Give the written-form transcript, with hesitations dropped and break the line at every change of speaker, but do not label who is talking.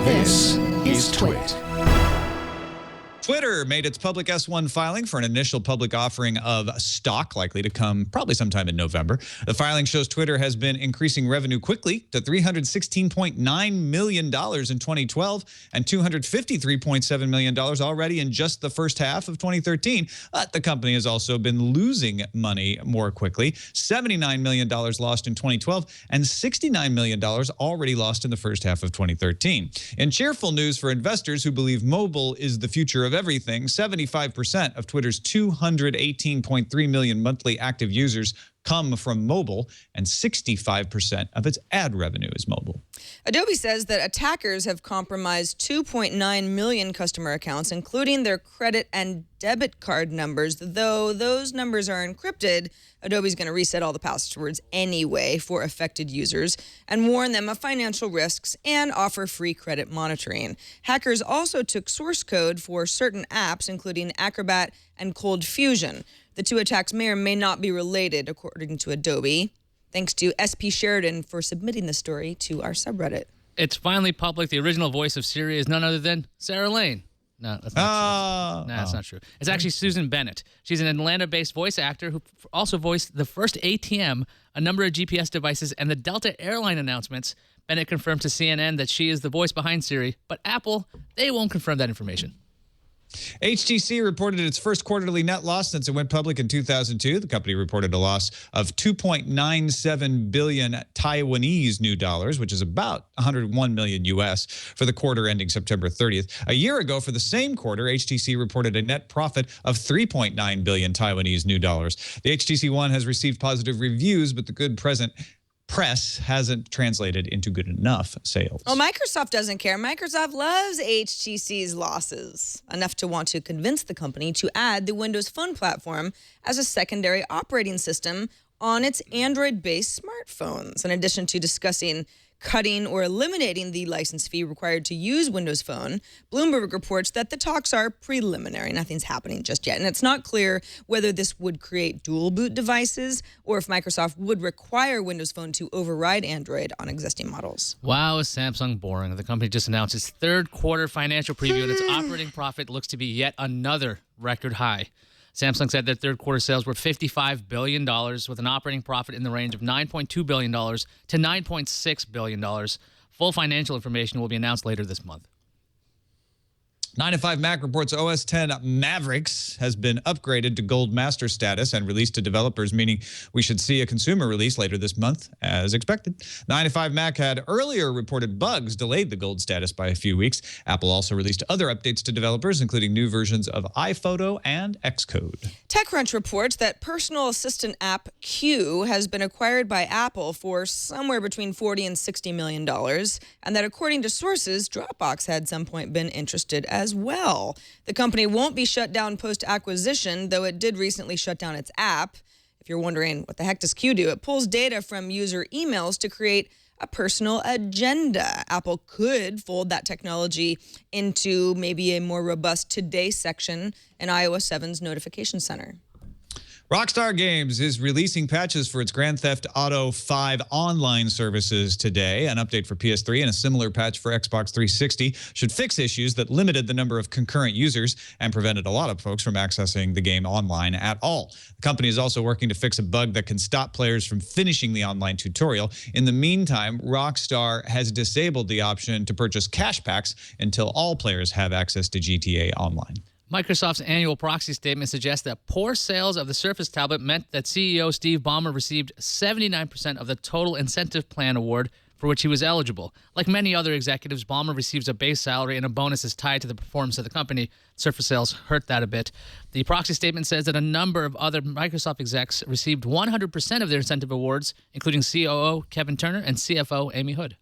This is Twit.
Twitter made its public S-1 filing for an initial public offering of stock, likely to come probably sometime in November. The filing shows Twitter has been increasing revenue quickly to $316.9 million in 2012 and $253.7 million already in just the first half of 2013. But the company has also been losing money more quickly. $79 million lost in 2012 and $69 million already lost in the first half of 2013. In cheerful news for investors who believe mobile is the future of everything, 75% of Twitter's 218.3 million monthly active users come from mobile, and 65% of its ad revenue is mobile.
Adobe says that attackers have compromised 2.9 million customer accounts, including their credit and debit card numbers. Though those numbers are encrypted, Adobe's going to reset all the passwords anyway for affected users and warn them of financial risks and offer free credit monitoring. Hackers also took source code for certain apps, including Acrobat and Cold Fusion. The two attacks may or may not be related, according to Adobe. Thanks to SP Sheridan for submitting the story to our subreddit.
It's finally public. The original voice of Siri is none other than Sarah Lane. No, that's not true. No, that's not true. It's actually Susan Bennett. She's an Atlanta-based voice actor who also voiced the first ATM, a number of GPS devices, and the Delta airline announcements. Bennett confirmed to CNN that she is the voice behind Siri, but Apple, they won't confirm that information.
HTC reported its first quarterly net loss since it went public in 2002. The company reported a loss of 2.97 billion Taiwanese new dollars, which is about 101 million US, for the quarter ending September 30th. A year ago, for the same quarter, HTC reported a net profit of 3.9 billion Taiwanese new dollars. The HTC One has received positive reviews, but the good press hasn't translated into good enough sales.
Well, Microsoft doesn't care. Microsoft loves HTC's losses, enough to want to convince the company to add the Windows Phone platform as a secondary operating system on its Android-based smartphones. In addition to discussing cutting or eliminating the license fee required to use Windows Phone, Bloomberg reports that the talks are preliminary. Nothing's happening just yet. And it's not clear whether this would create dual boot devices or if Microsoft would require Windows Phone to override Android on existing models.
Wow, is Samsung boring. The company just announced its third quarter financial preview, and its operating profit looks to be yet another record high. Samsung said their third quarter sales were $55 billion, with an operating profit in the range of $9.2 billion to $9.6 billion. Full financial information will be announced later this month. 9to5Mac reports OS X Mavericks has been upgraded to Gold Master status and released to developers, meaning we should see a consumer release later this month, as expected. 9to5Mac had earlier reported bugs delayed the Gold status by a few weeks. Apple also released other updates to developers, including new versions of iPhoto and Xcode.
TechCrunch reports that personal assistant app Q has been acquired by Apple for somewhere between $40 and $60 million, and that according to sources, Dropbox had at some point been interested as well. The company won't be shut down post-acquisition, though it did recently shut down its app. If you're wondering what the heck does Q do, it pulls data from user emails to create a personal agenda. Apple could fold that technology into maybe a more robust Today section in iOS 7's notification center.
Rockstar Games is releasing patches for its Grand Theft Auto 5 online services today. An update for PS3 and a similar patch for Xbox 360 should fix issues that limited the number of concurrent users and prevented a lot of folks from accessing the game online at all. The company is also working to fix a bug that can stop players from finishing the online tutorial. In the meantime, Rockstar has disabled the option to purchase cash packs until all players have access to GTA Online.
Microsoft's annual proxy statement suggests that poor sales of the Surface tablet meant that CEO Steve Ballmer received 79% of the total incentive plan award for which he was eligible. Like many other executives, Ballmer receives a base salary and a bonus is tied to the performance of the company. Surface sales hurt that a bit. The proxy statement says that a number of other Microsoft execs received 100% of their incentive awards, including COO Kevin Turner and CFO Amy Hood.